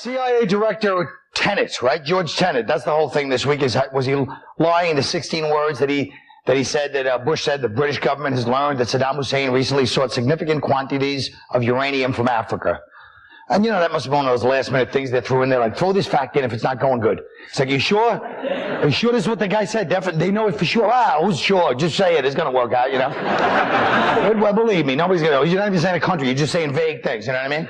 CIA Director Tenet, right? George Tenet. That's the whole thing this week. Was he lying in the 16 words that he said that Bush said the British government has learned that Saddam Hussein recently sought significant quantities of uranium from Africa? And you know, that must have been one of those last minute things they threw in there, like, throw this fact in if it's not going good. It's like, you sure? Are you sure this is what the guy said? Definitely, they know it for sure. Who's sure? Just say it. It's going to work out, you know? Well, believe me, nobody's going to know. You're not even saying a country. You're just saying vague things, you know what I mean?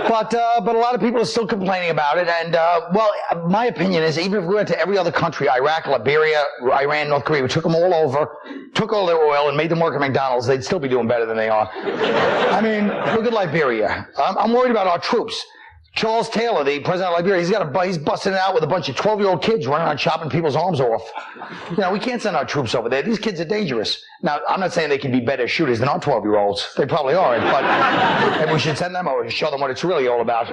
But a lot of people are still complaining about it. And, well, my opinion is, even if we went to every other country, Iraq, Liberia, Iran, North Korea, we took them all over, took all their oil and made them work at McDonald's, they'd still be doing better than they are. I mean, look at Liberia. I'm worried about our troops. Charles Taylor, the president of Liberia, he's busting it out with a bunch of 12-year-old kids running around chopping people's arms off. You know, we can't send our troops over there. These kids are dangerous. Now, I'm not saying they can be better shooters than our 12-year-olds. They probably aren't, but maybe we should send them over and show them what it's really all about.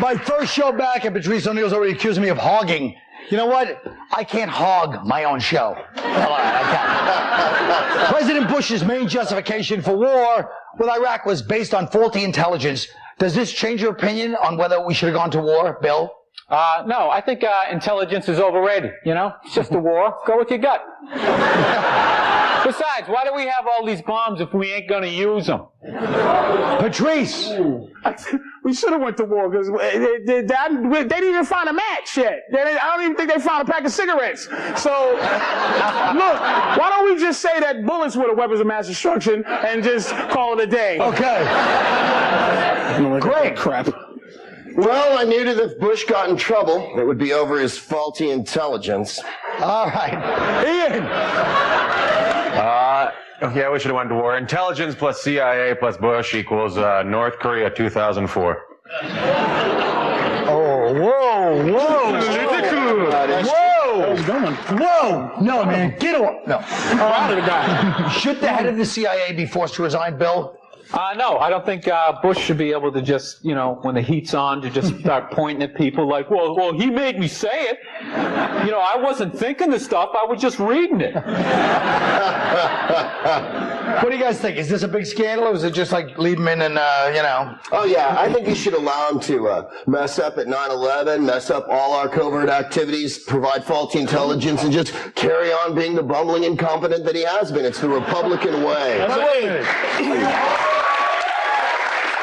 My first show back, and Patrice O'Neill's already accusing me of hogging. You know what? I can't hog my own show. I can't. President Bush's main justification for war with Iraq was based on faulty intelligence. Does this change your opinion on whether we should have gone to war, Bill? No, I think intelligence is overrated, you know? It's just a war. Go with your gut. Besides, why do we have all these bombs if we ain't gonna use them? Patrice! We should have went to war because they didn't even find a match yet. I don't even think they found a pack of cigarettes. So, look, why don't we just say that bullets were the weapons of mass destruction and just call it a day? Okay. Great. Crap. Well, I knew that if Bush got in trouble, it would be over his faulty intelligence. All right. Ian! Yeah, we should have went to war. Intelligence plus CIA plus Bush equals North Korea 2004. Oh, whoa, whoa. Whoa! No, man, get off. No. Proud of the guy. Should the head of the CIA be forced to resign, Bill? No, I don't think Bush should be able to just, you know, when the heat's on, to just start pointing at people like, well, he made me say it. You know, I wasn't thinking the stuff, I was just reading it. What do you guys think? Is this a big scandal, or is it just like leave him in and, you know? Oh, yeah, I think you should allow him to mess up at 9/11, mess up all our covert activities, provide faulty intelligence, and just carry on being the bumbling incompetent that he has been. It's the Republican way.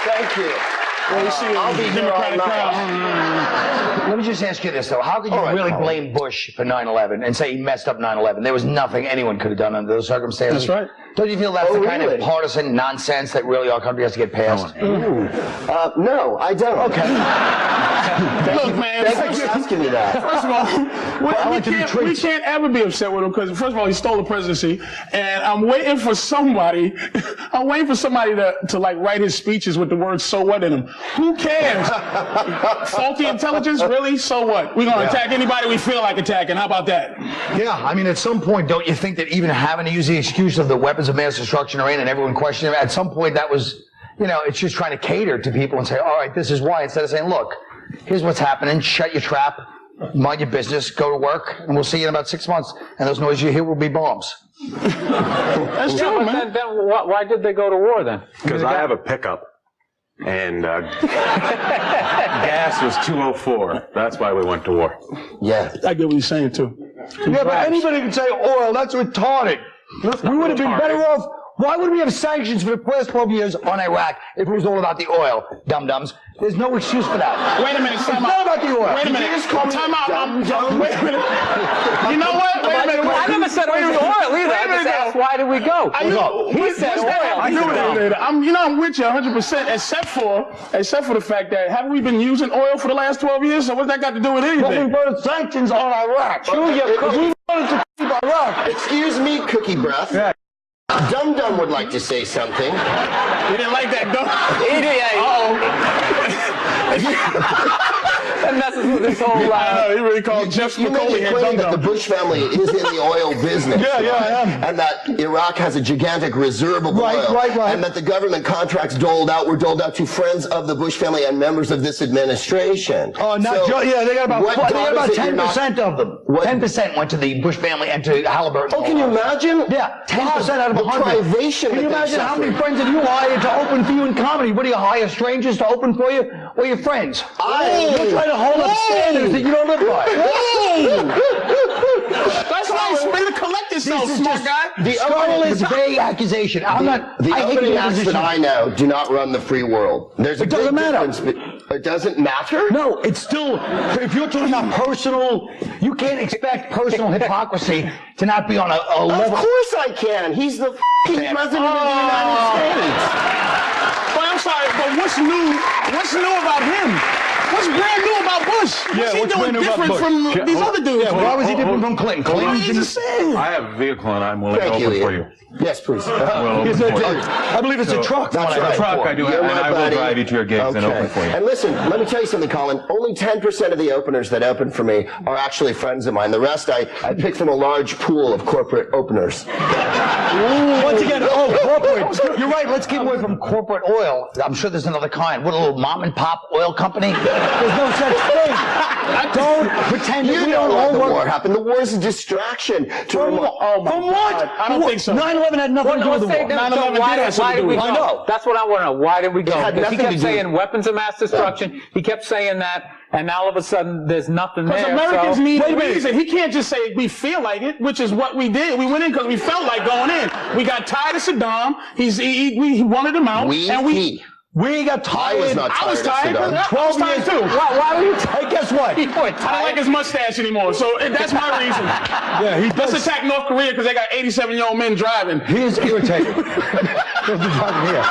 Thank you. I'll be here all night. Let me just ask you this, though. How could you really blame Bush for 9/11 and say he messed up 9/11? There was nothing anyone could have done under those circumstances. That's right. Don't you feel that's the kind of partisan nonsense that really our country has to get past? No, I don't. Okay. Look, man. Thank you for asking me that. First of all, we can't ever be upset with him because, first of all, he stole the presidency, and I'm waiting for somebody to like write his speeches with the word "so what" in them. Who cares? Faulty intelligence, really? So what? We're gonna attack anybody we feel like attacking. How about that? Yeah, I mean, at some point, don't you think that even having to use the excuse of the weapons of mass destruction are in and everyone questioning it, at some point that was, you know, it's just trying to cater to people and say, all right, this is why, instead of saying, look, here's what's happening, shut your trap, mind your business, go to work, and we'll see you in about 6 months, and those noises you hear will be bombs. That's true, man. Then why did they go to war then? Because I have a pickup, and gas was 204. That's why we went to war. Yeah. I get what you're saying, too. Yeah, but anybody can say oil, that's retarded. We would have been better off. Why would we have sanctions for the past 12 years on Iraq if it was all about the oil, dum-dums? There's no excuse for that. Wait a minute, It's not about the oil. Wait a minute. Time out. Wait a minute. You know what? Wait a minute. I never said it was oil either. I just asked, why did we go? He said oil. I knew it. I'm with you 100%, except for the fact that haven't we been using oil for the last 12 years? So what's that got to do with anything? We put sanctions on Iraq. Excuse me, Cookie Breath. Yeah. Dum Dum would like to say something. You didn't like that, He did. That messes with this whole He really called Jeff You made McCauley the here claim that the dum-dum. Bush family is in the oil business. Yeah, I am. And that Iraq has a gigantic reserve of oil. Right. And that the government contracts were doled out to friends of the Bush family and members of this administration. Oh, not they got about 10% of them. 10% went to the Bush family and to Halliburton. Oh, can you imagine? Yeah, 10% out of 100. Privation. Can you imagine how many friends have you hired to open for you in comedy? What do you hire strangers to open for you? Or your friends? You're trying to hold up standards that you don't live by. That's nice. Way to collect yourself, smart guy. The Scurrilous, vague accusation. I'm not. The I hate opening the acts opposition. that I know do not run the free world. There's a It doesn't big matter. difference. It doesn't matter? No, it's still, if you're talking about personal, you can't expect personal hypocrisy to not be on a level. Of course I can. He's the president of the United States. But I'm sorry, but what's new about him? What's brand new about Bush? What's he doing different from these other dudes? Why was he different from Clinton? He's Clinton just saying. I have a vehicle and I'm willing to Thank open you, for Ian. you. Yes, please. I believe it's a truck. That's right. Truck, I do, You're and my I will buddy. drive you to your gigs and open for you. And listen, let me tell you something, Colin. Only 10% of the openers that open for me are actually friends of mine. The rest I pick from a large pool of corporate openers. Once again, corporate. You're right. Let's keep away from corporate oil. I'm sure there's another kind. What, a little mom and pop oil company? There's no such thing. Don't pretend that You we don't don't let all the work. war happen. The war is a distraction. From what? I don't think so. 9/11 had nothing to do with the war. 9/11 did have something why to did do we with go? it. I know. That's what I want to know. Why did we go? had Because he nothing kept to do- saying weapons of mass destruction. He kept saying that, and now all of a sudden there's nothing there. Because Americans so, need a reason. He can't just say we feel like it, which is what we did. We went in because we felt like going in. We got tired of Saddam. He wanted him out. We got tired. I was not I was tired tired. of Saddam. 12 years too. Why were you tired? Guess what? You were I don't tired. like his mustache anymore, so that's my reason. Yeah, he Let's does. attack North Korea because they got 87-year-old men driving. He is irritating. Don't be talking here.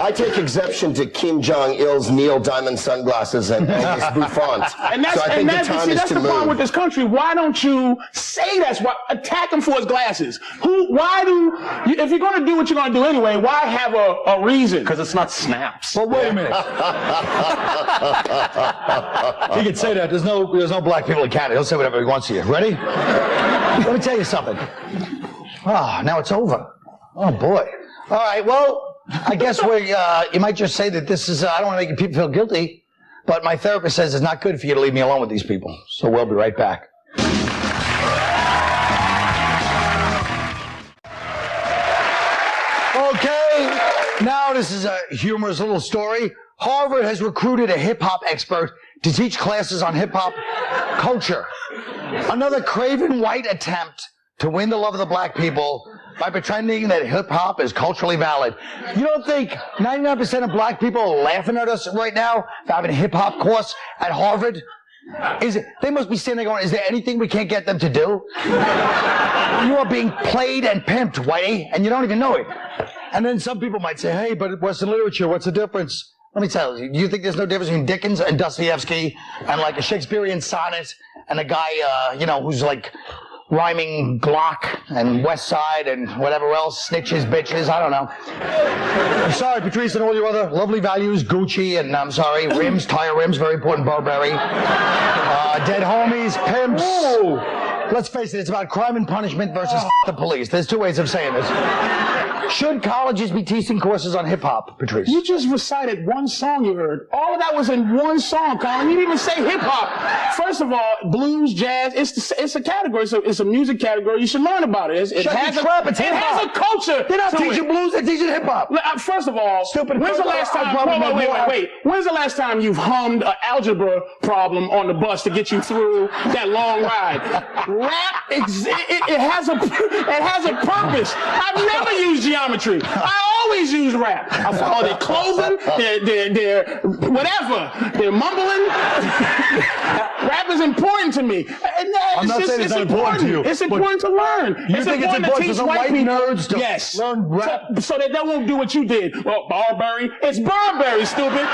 I take exception to Kim Jong-il's Neil Diamond sunglasses and Elvis Buffons. And that's, so I think the time is that's to the problem move. with this country. Why don't you say that's why? Attack him for his glasses. If you're going to do what you're going to do anyway, why have a reason? Because it's not snaps. Well, wait a minute. He can say that. There's no black people in Canada. He'll say whatever he wants to you. Ready? Let me tell you something. Now it's over. Oh, boy. All right, well, I guess you might just say that this is, I don't want to make people feel guilty, but my therapist says it's not good for you to leave me alone with these people. So we'll be right back. Okay, now this is a humorous little story. Harvard has recruited a hip-hop expert to teach classes on hip-hop culture. Another craven white attempt to win the love of the black people by pretending that hip-hop is culturally valid. You don't think 99% of black people are laughing at us right now for having a hip-hop course at Harvard? They must be standing there going, is there anything we can't get them to do? You are being played and pimped, Whitey, and you don't even know it. And then some people might say, hey, but Western literature, what's the difference? Let me tell you, do you think there's no difference between Dickens and Dostoevsky and like a Shakespearean sonnet and a guy, who's like rhyming Glock and West Side and whatever else, snitches, bitches, I don't know. I'm sorry, Patrice, and all your other lovely values, Gucci, and I'm sorry, rims, tire rims, very important, Burberry. Dead homies, pimps. Let's face it, it's about crime and punishment versus the police. There's two ways of saying this. Should colleges be teaching courses on hip-hop, Patrice? You just recited one song you heard. All of that was in one song, Colin. You didn't even say hip-hop. First of all, blues, jazz, it's a category. So it's a music category. You should learn about it. It has a culture. They're not to teaching it. blues, they're teaching hip-hop. First of all, when's the last time? Wait. When's the last time you've hummed an algebra problem on the bus to get you through that long ride? Rap, it has a purpose. I've never used geometry. I always use rap. I follow their clothing, their whatever. They're mumbling. Rap is important to me. I'm not saying it's not important to you. It's important to learn. You think it's important for some white nerds to learn rap? So that they won't do what you did. Well, Barberry. It's Burberry, stupid.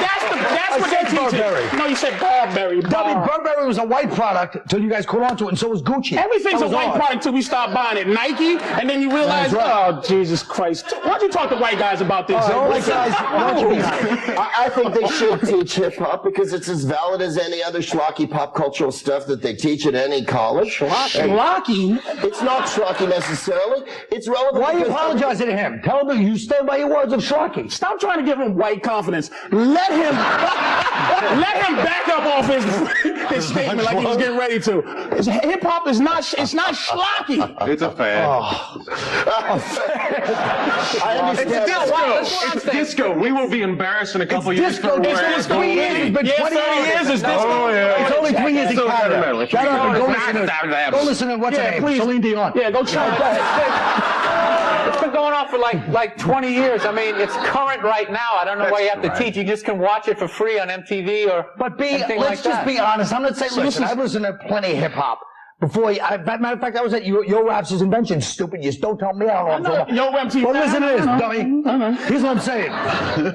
That's what they teach it. No, you said Burberry. Burberry was a white product until you guys caught on to it, and so was Gucci. Everything's a white product until we start buying it. Nike, and then you realize, oh, Jesus Christ. Why don't you talk to white guys about this? I think they should teach hip-hop because it's as valid as any other schlocky pop cultural stuff that they teach at any college. Schlocky? It's not schlocky necessarily. It's relevant. Why are you apologizing to him? Tell him you stand by your words of schlocky. Stop trying to give him white confidence. Let him back up off his statement like he was getting ready to. Hip-hop is not schlocky. It's a fad. I understand. It's disco. We will be embarrassed in a couple years. Disco. It's 20 years. It's been 20 years. It's disco. Oh, yeah. It's only 3 years in Canada. Shut up and go listen to what's her name? Please. Celine Dion. Yeah, go try it. It's been going on for like 20 years. I mean, it's current right now. I don't know why you have to teach. You just can watch it for free on MTV or anything like that. Let's just be honest. I'm not saying, listen, I've listened to plenty of hip-hop. Before, matter of fact, I was at Yo Rap's invention. Stupid, you don't tell me. I don't know. Yo Rap TV. Well, listen to this, dummy. Here's what I'm saying.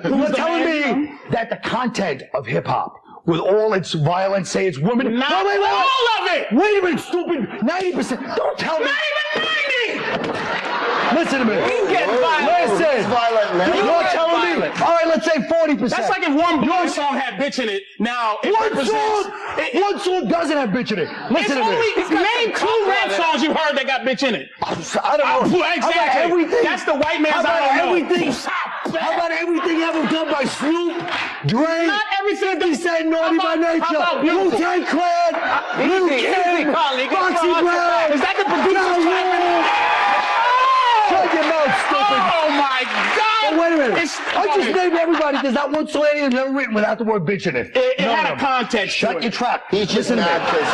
You're telling me that the content of hip-hop, with all its violence, say it's women. Not all of it. Wait a minute, stupid. 90%. Don't tell me. Not even 90. Listen to me. He's getting violent. Listen. Violent now. You're telling me. All right, let's say 40%. That's like if one Burr song had bitch in it. Now, One song doesn't have bitch in it. Listen to me. Name 2 rap songs you heard that got bitch in it. I don't know. Exactly. How about everything? That's the white man's I don't know. How about everything ever done by Snoop, Dre, Not everything that 50 Cent, Naughty by Nature, Wu-Tang Clan, Lil Kim, Foxy Brown. Is that the producer's clapping? Shut your mouth, stupid. Oh my God! Oh, wait a minute. I just named everybody. There's not one song that's ever written without the word bitch in it. It had a context. Shut your trap. Each is not because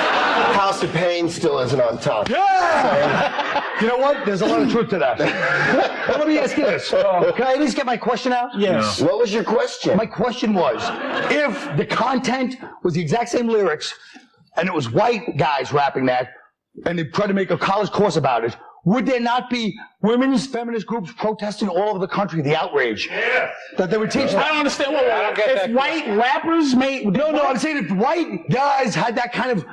House of Pain still isn't on top. Yeah! You know what? There's a lot of truth to that. Let me ask you this. Can I at least get my question out? Yes. What was your question? My question was, if the content was the exact same lyrics, and it was white guys rapping that, and they tried to make a college course about it, would there not be women's feminist groups protesting all over the country, the outrage that they would teach them? I don't understand. If white rappers made... No, I'm saying if white guys had that kind of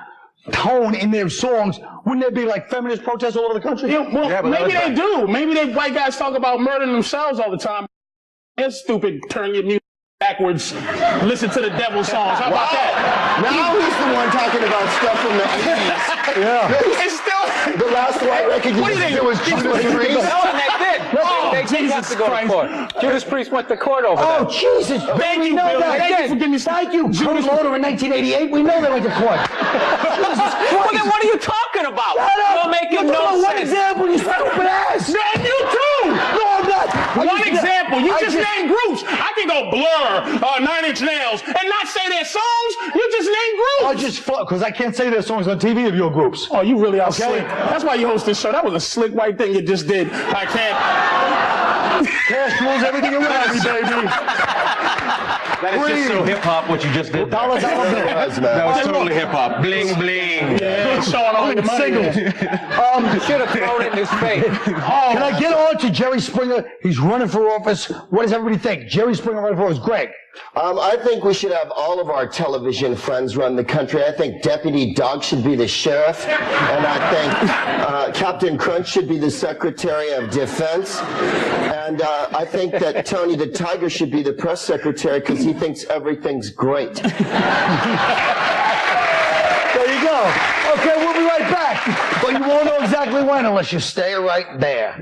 tone in their songs, wouldn't there be like feminist protests all over the country? Yeah, well, maybe they do. Maybe they white guys talk about murdering themselves all the time. It's stupid. Turn your music backwards. Listen to the devil songs. How about that? Now he's the one talking about stuff from the 80s. Yeah. It's still... The last white record What do you think? it was Judas Priest. No, and they did. They did have to go to court. Judas Priest went to court over that. Oh, Jesus. Thank you, know Bill. that. Thank you for giving me... Thank you. Judas Loader in 1988. We know they went to court. Jesus Christ. Well, then what are you talking about? You're making no One sense. example, you stupid ass. Man, you too! No, I'm not. One example. You just named groups. I can go Blur, 9 Inch Nails, and not say their songs. You just named groups. I just because I can't say their songs on TV of your groups. Oh, you really are slick. That's why you host this show. That was a slick white thing you just did. I can't. Cash rules everything around me, baby. That is just so hip-hop what you just did. Dollars out of there. That was totally hip-hop. Bling, bling. Yeah, showing all your money. You should have thrown it in his face. Can I get on to Jerry Springer? He's running for office. What does everybody think? Jerry Springer running for office. Greg. I think we should have all of our television friends run the country. I think Deputy Dog should be the sheriff. And I think Captain Crunch should be the Secretary of Defense. And I think that Tony the Tiger should be the press secretary because he thinks everything's great. There you go. Okay, we'll be right back. But you won't know exactly when unless you stay right there.